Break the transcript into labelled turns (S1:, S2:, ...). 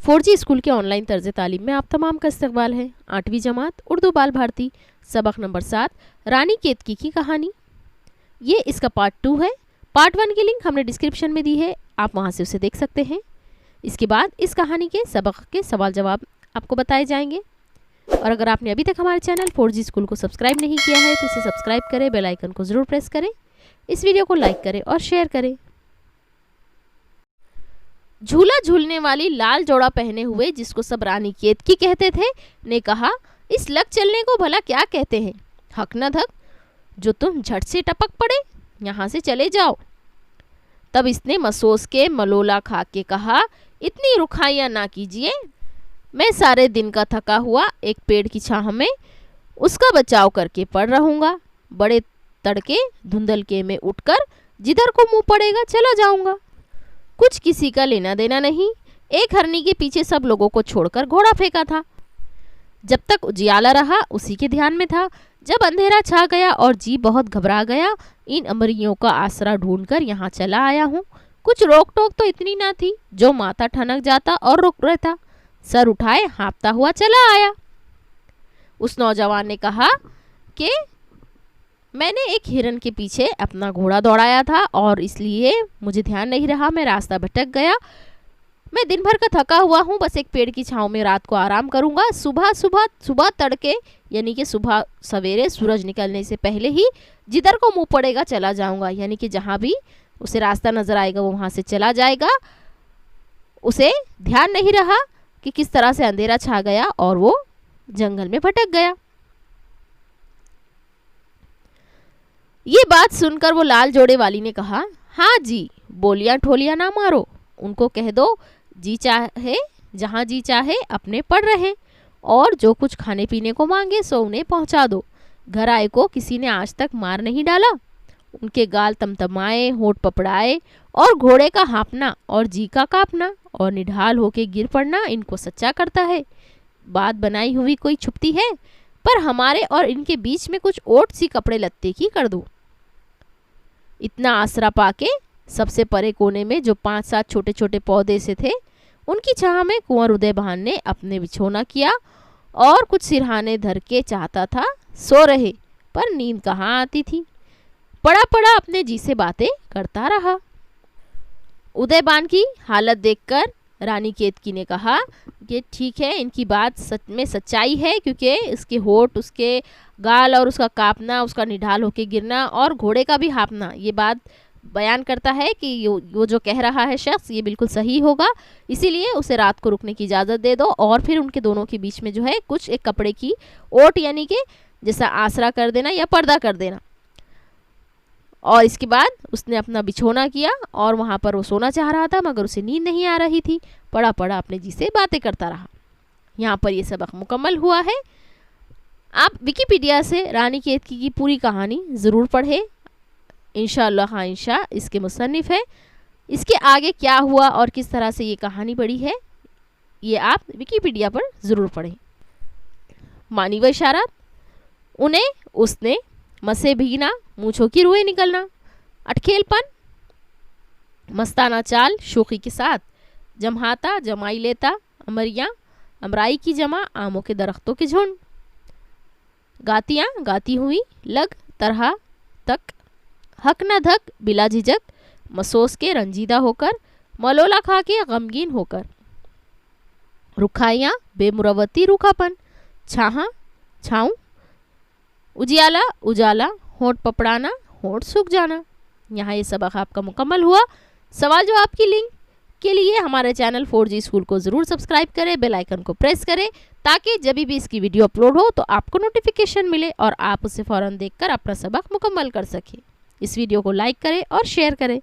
S1: 4G school के online तर्ज तालीम में आप तमाम का इस्तकबाल है। 8वीं जमात उर्दू बाल भारती सबक नंबर 7 रानी केतकी की कहानी। ये इसका पार्ट 2 है। पार्ट 1 की लिंक हमने डिस्क्रिप्शन में दी है, आप वहाँ से उसे देख सकते हैं। इसके बाद इस कहानी के सबक के सवाल जवाब आपको बताए जाएंगे। और अगर आपने अभी तक हमारे चैनल 4G स्कूल को सब्सक्राइब नहीं किया है तो इसे सब्सक्राइब करें, बेल आइकन को ज़रूर प्रेस करें, इस वीडियो को लाइक करें और शेयर करें। झूला झूलने वाली लाल जोड़ा पहने हुए, जिसको सब रानी केतकी कहते थे, ने कहा, इस लग चलने को भला क्या कहते हैं? हक न धक, जो तुम झट से टपक पड़े, यहाँ से चले जाओ। तब इसने मसोस के मलोला खा के कहा, इतनी रुखाइयाँ ना कीजिए, मैं सारे दिन का थका हुआ एक पेड़ की छाह में उसका बचाव करके पड़ रहूँगा। बड़े तड़के धुंधलके में उठकर जिधर को मुँह पड़ेगा चला जाऊँगा। कुछ किसी का लेना देना नहीं। एक हरनी के पीछे सब लोगों को छोड़कर घोड़ा फेंका था। जब तक उजियाला रहा उसी के ध्यान में था। जब अंधेरा छा गया और जी बहुत घबरा गया, इन अमरियों का आसरा ढूंढकर यहाँ चला आया हूँ। कुछ रोक टोक तो इतनी ना थी, जो माथा ठनक जाता और रुक रहता, सर उठाए हाँफता हुआ चला आया। उस नौजवान ने कहा कि मैंने एक हिरन के पीछे अपना घोड़ा दौड़ाया था और इसलिए मुझे ध्यान नहीं रहा, मैं रास्ता भटक गया। मैं दिन भर का थका हुआ हूँ, बस एक पेड़ की छांव में रात को आराम करूँगा। सुबह तड़के यानी कि सुबह सवेरे सूरज निकलने से पहले ही जिधर को मुँह पड़ेगा चला जाऊँगा, यानी कि जहाँ भी उसे रास्ता नज़र आएगा वो वहाँ से चला जाएगा। उसे ध्यान नहीं रहा कि किस तरह से अंधेरा छा गया और वो जंगल में भटक गया। ये बात सुनकर वो लाल जोड़े वाली ने कहा, हाँ जी, बोलियां ठोलियां ना मारो, उनको कह दो जी चाहे जहाँ जी चाहे अपने पड़ रहे और जो कुछ खाने पीने को मांगे सो उन्हें पहुँचा दो। घर आए को किसी ने आज तक मार नहीं डाला। उनके गाल तमतमाए, होठ पपड़ाए और घोड़े का हाँफना और जी का कांपना और निढाल होके गिर पड़ना इनको सच्चा करता है। बात बनाई हुई कोई छुपती है, पर हमारे और इनके बीच में कुछ ओट सी कपड़े लत्ते की कर दो। इतना आसरा पाके सबसे परे कोने में जो 5-7 छोटे छोटे पौधे से थे, उनकी छाह में कुंवर उदय भान ने अपने बिछौना किया और कुछ सिरहाने धर के चाहता था सो रहे, पर नींद कहाँ आती थी। पड़ा अपने जी से बातें करता रहा। उदय भान की हालत देखकर रानी केतकी ने कहा कि ठीक है, इनकी बात सच में सच्चाई है, क्योंकि उसके होठ, उसके गाल और उसका कांपना, उसका निढाल होके गिरना और घोड़े का भी हाँफना, ये बात बयान करता है कि वो जो कह रहा है शख्स ये बिल्कुल सही होगा। इसीलिए उसे रात को रुकने की इजाज़त दे दो और फिर उनके दोनों के बीच में जो है कुछ एक कपड़े की ओट यानी कि जैसा आसरा कर देना या पर्दा कर देना। और इसके बाद उसने अपना बिछौना किया और वहाँ पर वो सोना चाह रहा था, मगर उसे नींद नहीं आ रही थी। पड़ा अपने जी से बातें करता रहा। यहाँ पर ये सबक मुकम्मल हुआ है। आप विकिपीडिया से रानी केतकी की पूरी कहानी ज़रूर पढ़ें, इंशाअल्लाह खाइंशा इसके मुसन्निफ़ है। इसके आगे क्या हुआ और किस तरह से ये कहानी बढ़ी है, ये आप विकिपीडिया पर ज़रूर पढ़ें। मानी व इशारात, उन्हें, उसने, मसे भीगना, मूँछों की रुएं निकलना, अटखेलपन, मस्ताना चाल शोखी के साथ, जमहाता जमाई लेता, अमरियाँ, अमराई की जमा, आमों के दरख्तों के झुंड, गातियाँ गाती हुई, लग तरह तक, हक न धक बिला झिझक, मसोस के रंजीदा होकर, मलोला खा के गमगीन होकर, रुखाइयाँ बेमुरवती रूखापन, छाहा छाऊं, उजियाला उजाला, होठ पपड़ाना, होठ सूख जाना। यहाँ ये सबक आपका मुकम्मल हुआ। सवाल जवाब की लिंक के लिए हमारे चैनल 4G स्कूल को ज़रूर सब्सक्राइब करें, बेल आइकन को प्रेस करें, ताकि जब भी इसकी वीडियो अपलोड हो तो आपको नोटिफिकेशन मिले और आप उसे फ़ौरन देखकर अपना सबक मुकम्मल कर सकें। इस वीडियो को लाइक करें और शेयर करें।